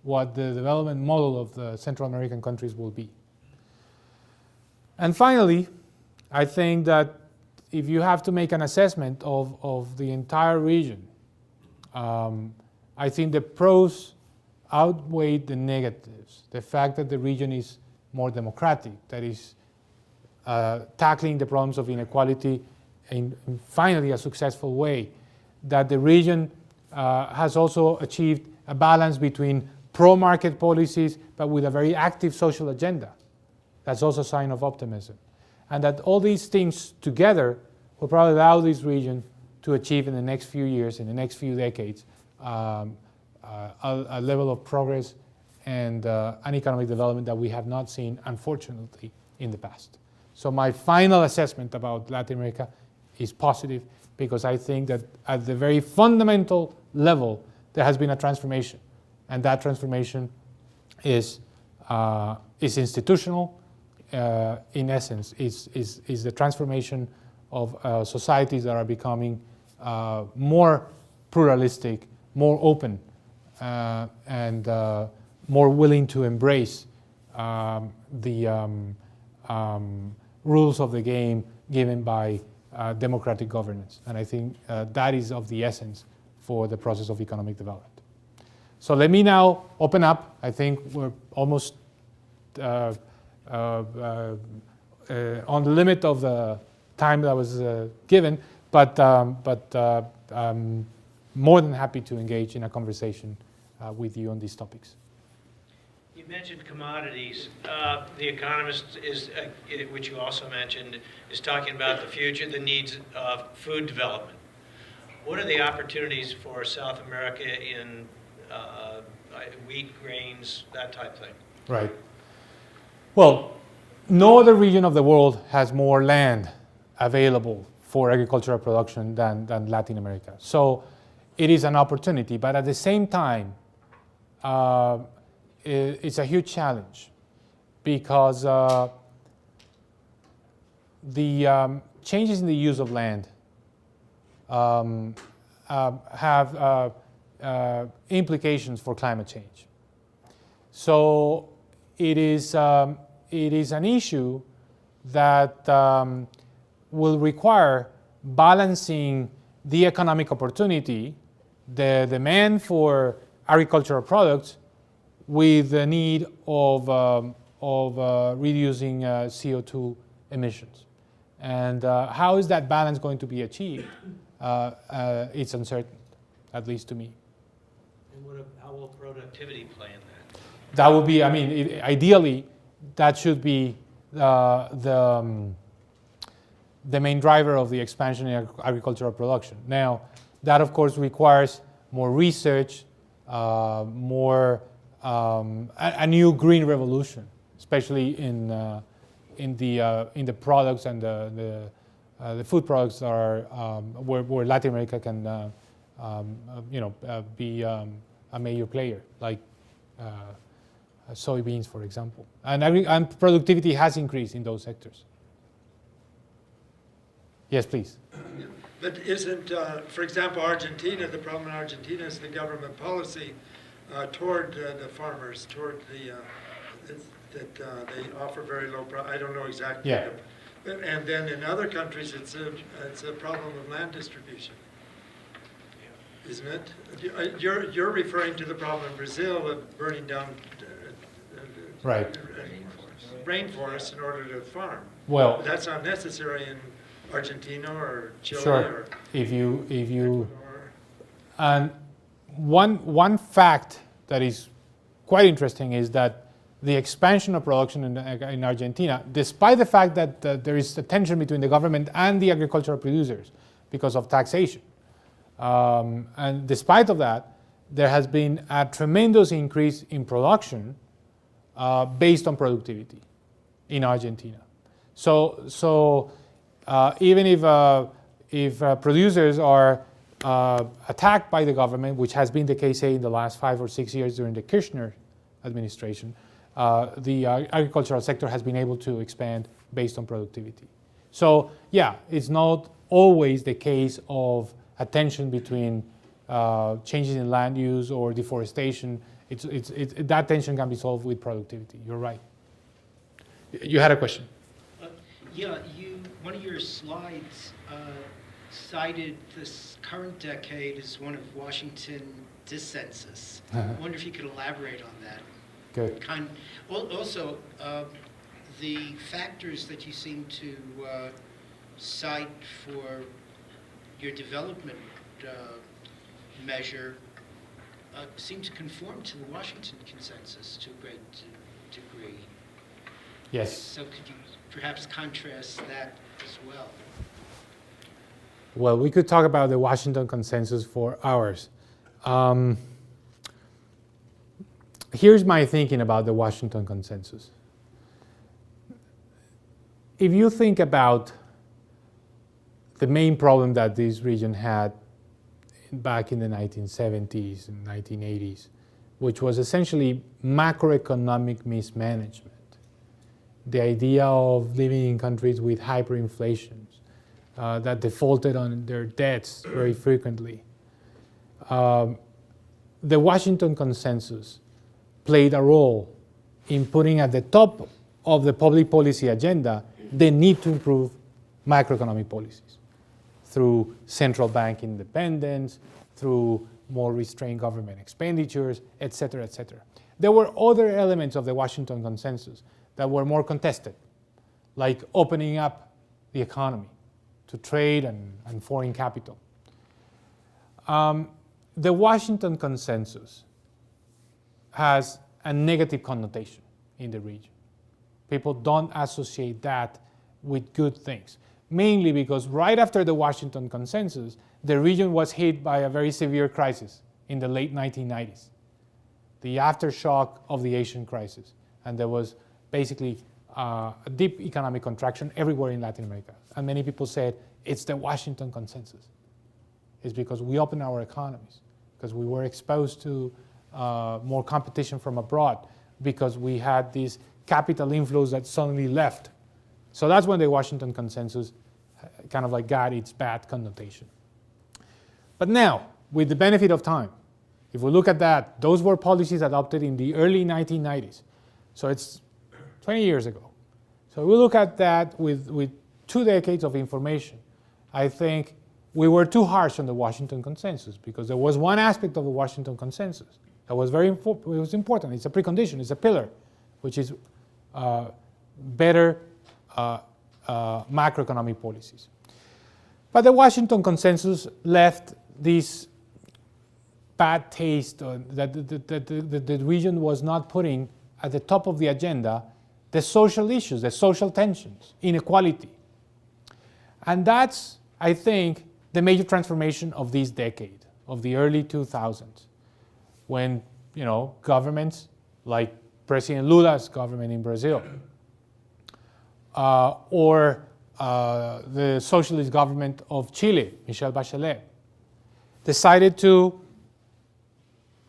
what the development model of the Central American countries will be. And finally, I think that if you have to make an assessment of the entire region, I think the pros outweigh the negatives. The fact that the region is more democratic, that is tackling the problems of inequality in finally a successful way, that the region has also achieved a balance between pro-market policies but with a very active social agenda. That's also a sign of optimism. And that all these things together will probably allow this region to achieve in the next few years, in the next few decades, a level of progress and an economic development that we have not seen, unfortunately, in the past. So my final assessment about Latin America is positive, because I think that at the very fundamental level, there has been a transformation. And that transformation is institutional, in essence, is the transformation of societies that are becoming more pluralistic, more open, and more willing to embrace the rules of the game given by democratic governance. And I think that is of the essence for the process of economic development. So let me now open up. I think we're almost on the limit of the time that was given, but I'm more than happy to engage in a conversation with you on these topics. You mentioned commodities. The Economist is, which you also mentioned, is talking about the future, the needs of food development. What are the opportunities for South America in wheat, grains, that type of thing? Right. Well, no other region of the world has more land available for agricultural production than Latin America. So it is an opportunity, but at the same time, it's a huge challenge, because the changes in the use of land have implications for climate change. So it is an issue that will require balancing the economic opportunity, the demand for agricultural products, with the need of reducing CO2 emissions. And how is that balance going to be achieved? It's uncertain, at least to me. And how will productivity play in that? That would be, ideally, that should be the main driver of the expansion in agricultural production. Now, that of course requires more research, a new green revolution, especially in the products and the food products that are where Latin America can be a major player, like soybeans, for example. And productivity has increased in those sectors. Yes, please. But isn't, for example, Argentina, the problem in Argentina is the government policy toward the farmers, toward that they offer very low I don't know exactly. Yeah. And then in other countries, it's a problem of land distribution, isn't it? You're referring to the problem in Brazil of burning down Right. rainforests in order to farm. Well, But that's not necessary in Argentina or Chile sure. or If you Ecuador. and one fact that is quite interesting is that the expansion of production in Argentina, despite the fact that there is a tension between the government and the agricultural producers because of taxation, and despite of that, there has been a tremendous increase in production based on productivity in Argentina. So even if producers are attacked by the government, which has been the case, say, in the last 5 or 6 years during the Kirchner administration, the agricultural sector has been able to expand based on productivity. So yeah, it's not always the case of a tension between changes in land use or deforestation. That tension can be solved with productivity. You're right. You had a question. Yeah, one of your slides cited this current decade as one of Washington dissensus. I wonder if you could elaborate on that. Good. Also, the factors that you seem to cite for your development measure seem to conform to the Washington consensus to a great degree. Yes. So could you perhaps contrast that as well? Well, we could talk about the Washington consensus for hours. Here's my thinking about the Washington consensus. If you think about the main problem that this region had back in the 1970s and 1980s, which was essentially macroeconomic mismanagement, the idea of living in countries with hyperinflations that defaulted on their debts very frequently. The Washington consensus played a role in putting at the top of the public policy agenda the need to improve macroeconomic policies through central bank independence, through more restrained government expenditures, et cetera, et cetera. There were other elements of the Washington consensus that were more contested, like opening up the economy to trade and foreign capital. The Washington consensus has a negative connotation in the region. People don't associate that with good things, mainly because right after the Washington consensus, the region was hit by a very severe crisis in the late 1990s, the aftershock of the Asian crisis. And there was basically a deep economic contraction everywhere in Latin America. And many people said, it's the Washington consensus. It's because we opened our economies, because we were exposed to more competition from abroad, because we had these capital inflows that suddenly left. So that's when the Washington consensus kind of like got its bad connotation. But now, with the benefit of time, if we look at that, those were policies adopted in the early 1990s. So it's 20 years ago. So we look at that with 2 decades of information. I think we were too harsh on the Washington consensus, because there was one aspect of the Washington consensus that was very important. It's a precondition, it's a pillar, which is better macroeconomic policies. But the Washington consensus left this bad taste that the region was not putting at the top of the agenda the social issues, the social tensions, inequality. And that's, I think, the major transformation of this decade, of the early 2000s, when governments like President Lula's government in Brazil, or the socialist government of Chile, Michelle Bachelet, decided to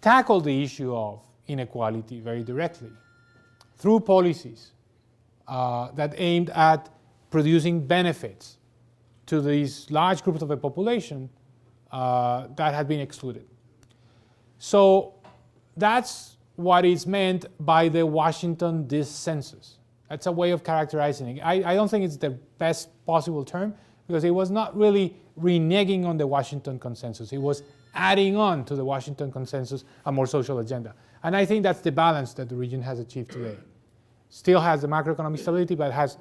tackle the issue of inequality very directly through policies that aimed at producing benefits to these large groups of the population that had been excluded. So that's what is meant by the Washington dissensus. That's a way of characterizing it. I don't think it's the best possible term, because it was not really reneging on the Washington consensus. It was adding on to the Washington consensus a more social agenda. And I think that's the balance that the region has achieved today. Still has the macroeconomic stability, but has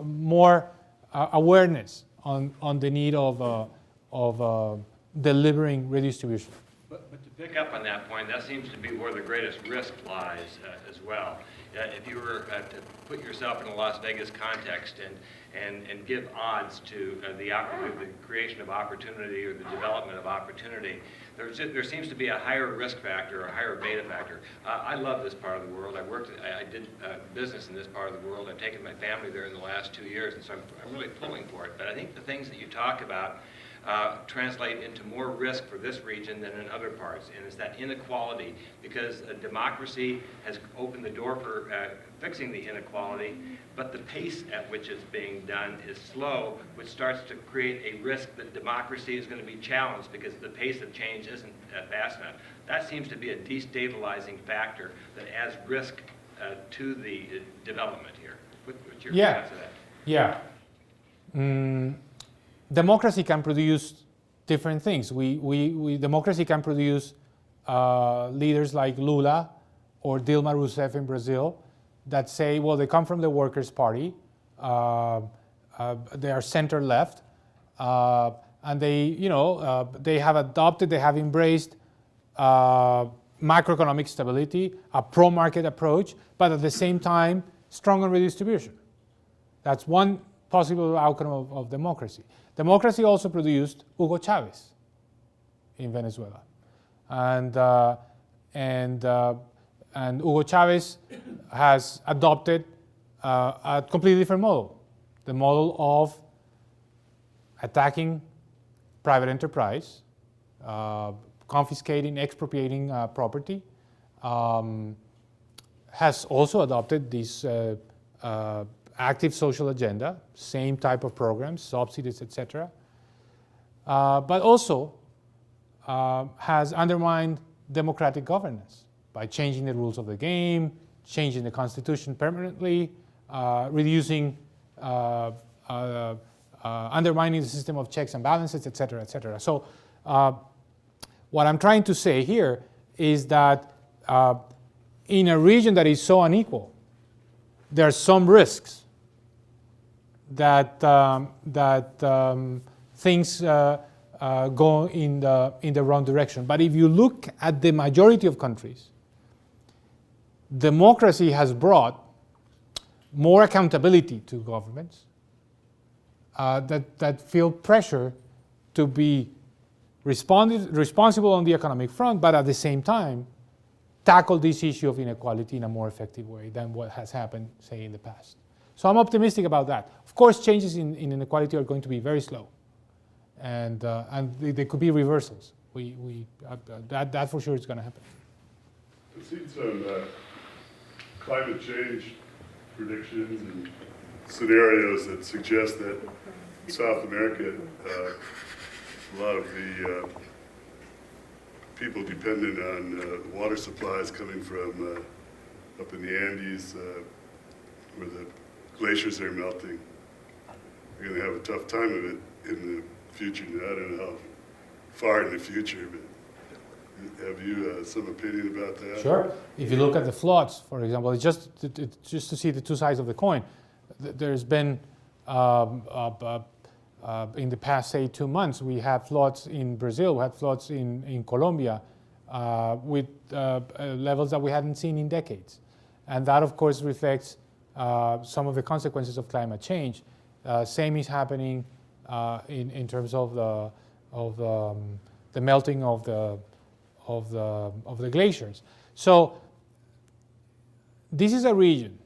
more awareness on the need of delivering redistribution. But to pick up on that point, that seems to be where the greatest risk lies as well. If you were to put yourself in a Las Vegas context and give odds to the creation of opportunity or the development of opportunity, there seems to be a higher risk factor, a higher beta factor. I love this part of the world. I did business in this part of the world. I've taken my family there in the last 2 years, and so I'm really pulling for it. But I think the things that you talk about translate into more risk for this region than in other parts, and it's that inequality, because democracy has opened the door for fixing the inequality, but the pace at which it's being done is slow, which starts to create a risk that democracy is going to be challenged because the pace of change isn't fast enough. That seems to be a destabilizing factor that adds risk to the development here. What's your response to that? Yeah. Democracy can produce different things. Democracy can produce leaders like Lula or Dilma Rousseff in Brazil that say, well, they come from the Workers' Party, they are center left, and they have adopted, they have embraced macroeconomic stability, a pro-market approach, but at the same time, strong on redistribution. That's one possible outcome of democracy. Democracy also produced Hugo Chavez in Venezuela, and Hugo Chavez has adopted a completely different model, the model of attacking private enterprise, confiscating, expropriating property, has also adopted this active social agenda, same type of programs, subsidies, etc., but also has undermined democratic governance by changing the rules of the game, changing the constitution permanently, reducing, undermining the system of checks and balances, etc., etc. So what I'm trying to say here is that in a region that is so unequal, there are some risks that things go in the wrong direction. But if you look at the majority of countries, democracy has brought more accountability to governments that feel pressure to be responsible on the economic front, but at the same time tackle this issue of inequality in a more effective way than what has happened, say, in the past. So I'm optimistic about that. Of course, changes in inequality are going to be very slow, and there could be reversals. That for sure is going to happen. I've seen some climate change predictions and scenarios that suggest that South America, a lot of the people dependent on water supplies coming from up in the Andes, where the glaciers are melting, are going to have a tough time of it in the future. Now, I don't know how far in the future, but have you some opinion about that? Sure. If you look at the floods, for example, it's just to see the two sides of the coin. There's been, in the past, say, 2 months, we had floods in Brazil, we had floods in Colombia with levels that we hadn't seen in decades. And that, of course, reflects some of the consequences of climate change. Same is happening in terms of the melting of the glaciers. So this is a region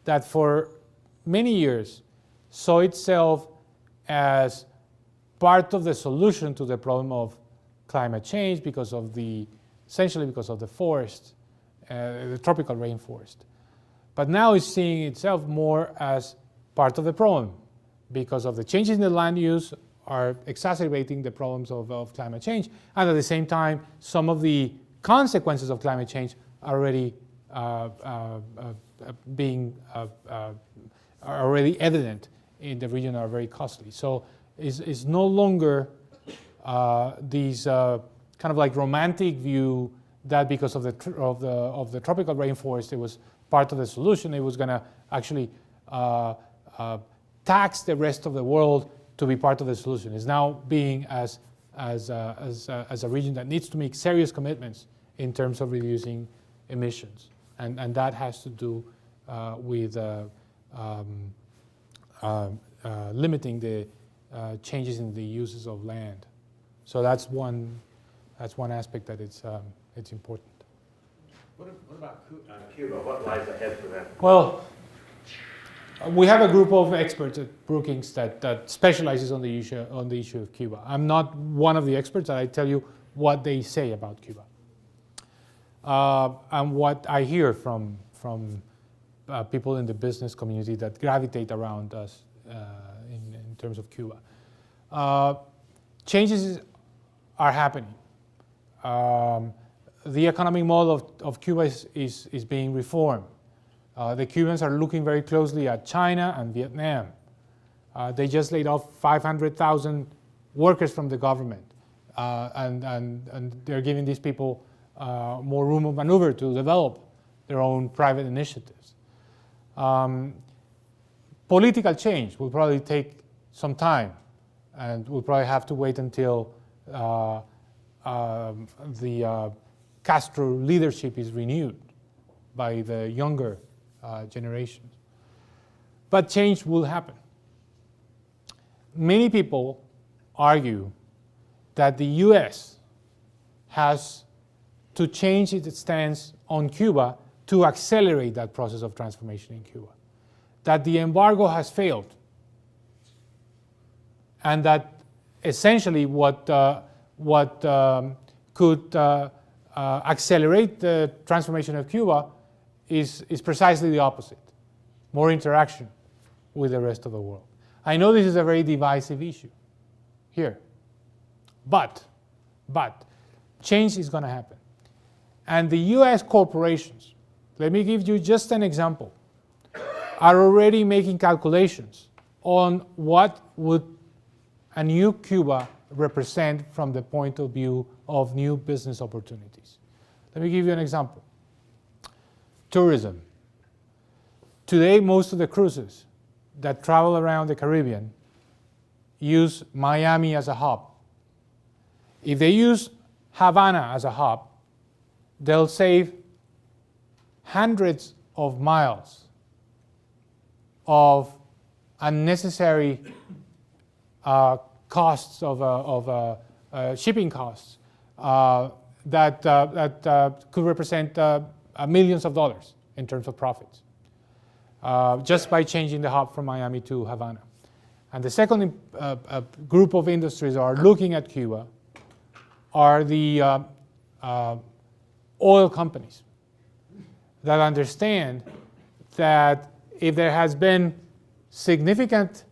that for many years saw itself as part of the solution to the problem of climate change essentially because of the forest, the tropical rainforest. But now it's seeing itself more as part of the problem because of the changes in the land use are exacerbating the problems of climate change. And at the same time, some of the consequences of climate change are already are already evident in the region, are very costly. So it's no longer these kind of like romantic view that because of the tropical rainforest, it was part of the solution. It was going to actually tax the rest of the world to be part of the solution. It's now being as a region that needs to make serious commitments in terms of reducing emissions, and that has to do with limiting the changes in the uses of land. So that's one aspect that it's important. What about Cuba? What lies ahead for them? Well, we have a group of experts at Brookings that specializes on the issue of Cuba. I'm not one of the experts. I tell you what they say about Cuba and what I hear from people in the business community that gravitate around us in terms of Cuba. Changes are happening. The economic model of Cuba is being reformed. The Cubans are looking very closely at China and Vietnam. They just laid off 500,000 workers from the government, and they're giving these people more room of maneuver to develop their own private initiatives. Political change will probably take some time, and we'll probably have to wait until the Castro leadership is renewed by the younger generations. But change will happen. Many people argue that the US has to change its stance on Cuba to accelerate that process of transformation in Cuba. That the embargo has failed. And that essentially what could accelerate the transformation of Cuba is precisely the opposite, more interaction with the rest of the world. I know this is a very divisive issue here, but change is going to happen. And the US corporations, let me give you just an example, are already making calculations on what would a new Cuba represent from the point of view of new business opportunities. Let me give you an example. Tourism. Today, most of the cruises that travel around the Caribbean use Miami as a hub. If they use Havana as a hub, they'll save hundreds of miles of unnecessary costs of shipping costs that could represent millions of dollars in terms of profits, just by changing the hub from Miami to Havana. And the second group of industries that are looking at Cuba are the oil companies that understand that if there has been significant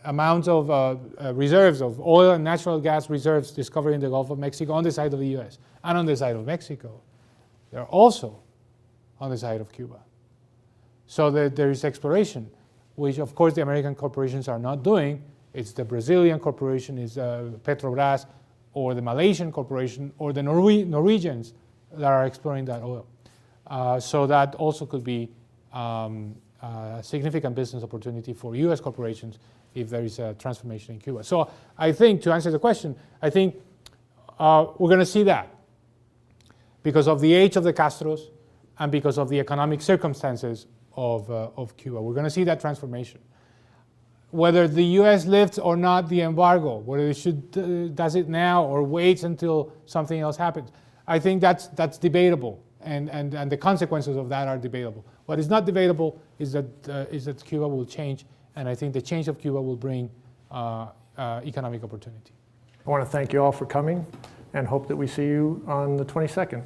amounts of reserves of oil and natural gas reserves discovered in the Gulf of Mexico on the side of the US and on the side of Mexico, they're also on the side of Cuba. So there is exploration, which of course the American corporations are not doing. It's the Brazilian corporation, it's Petrobras, or the Malaysian corporation, or the Norwegians that are exploring that oil. So that also could be a significant business opportunity for US corporations if there is a transformation in Cuba. So I think, to answer the question, I think we're going to see that because of the age of the Castros and because of the economic circumstances of Cuba. We're going to see that transformation. Whether the US lifts or not the embargo, whether it should does it now or waits until something else happens, I think that's debatable, and the consequences of that are debatable. What is not debatable is that Cuba will change, and I think the change of Cuba will bring economic opportunity. I want to thank you all for coming and hope that we see you on the 22nd.